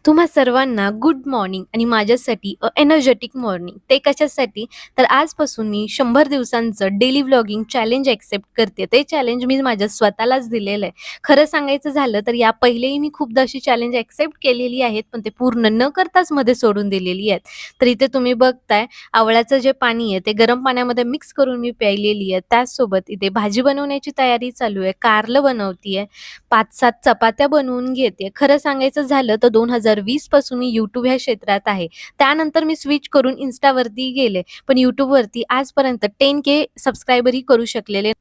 तुम्हा सर्वांना good morning आणि माझ्यासाठी एनर्जेटिक मॉर्निंग. ते कशासाठी? तर आजपासून मी 100 दिवसांचं डेली व्लॉगिंग चॅलेंज ॲक्सेप्ट करते. ते चॅलेंज मी माझ्या स्वतःलाच दिलेलं आहे. खरं सांगायचं झालं तर या पहिलेही मी खूपदा अशी चॅलेंज ॲक्सेप्ट केलेली आहेत, पण ते पूर्ण न करताच मध्ये सोडून दिलेली आहेत. तर इथे तुम्ही बघताय आवळ्याचं जे पाणी आहे ते गरम पाण्यामध्ये मिक्स करून मी प्यायलेली आहे. त्याचसोबत इथे भाजी बनवण्याची तयारी चालू आहे. कारलं बनवतीये. 5-7 चपात्या बनवून घेते. खरं सांगायचं झालं तर 2020 पासून मी YouTube ह्या क्षेत्रात आहे. त्यानंतर मी स्विच करून Instaवरती गेले. पण YouTubeवरती आजपर्यंत 10K सबस्क्रायबरही करू शकलेले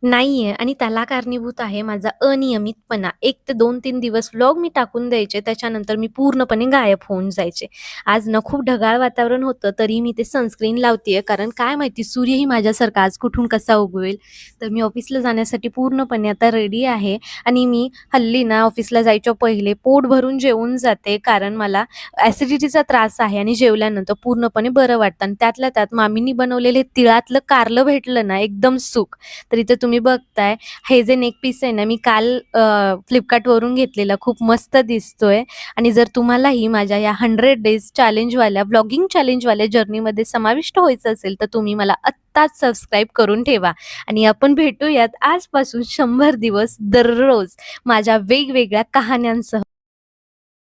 नाहीये आणि त्याला कारणीभूत आहे माझा अनियमितपणा. 1 ते 2-3 दिवस व्लॉग मी टाकून द्यायचे, त्याच्यानंतर मी पूर्णपणे गायब होऊन जायचे. आज ना खूप ढगाळ वातावरण होतं, तरी मी ते सनस्क्रीन लावतीये, कारण काय माहिती सूर्यही माझ्यासारखा आज कुठून कसा उगवेल. तर मी ऑफिसला जाण्यासाठी पूर्णपणे आता रेडी आहे आणि मी हल्ली ना ऑफिसला जायच्या पहिले पोट भरून जेवून जाते, कारण मला ॲसिडिटीचा त्रास आहे आणि जेवल्यानंतर पूर्णपणे बरं वाटतं आणि त्यातल्या त्यात मामींनी बनवलेले तिळातलं कारलं भेटलं ना, एकदम सुख. तर इथे तुम्ही बघताय हे जे नेक पीस आहे ना, मी काल Flipkartवरून घेतलेला. खूप मस्त दिसतोय आणि जर तुम्हालाही माझ्या या 100 डेज चॅलेंजवाल्या व्लॉगिंग चॅलेंजवाल्या जर्नीमध्ये समाविष्ट व्हायचं असेल, तर तुम्ही मला आत्ताच सबस्क्राईब करून ठेवा आणि आपण भेटूयात आजपासून 100 दिवस दररोज माझ्या वेगवेगळ्या कहाण्यांसह.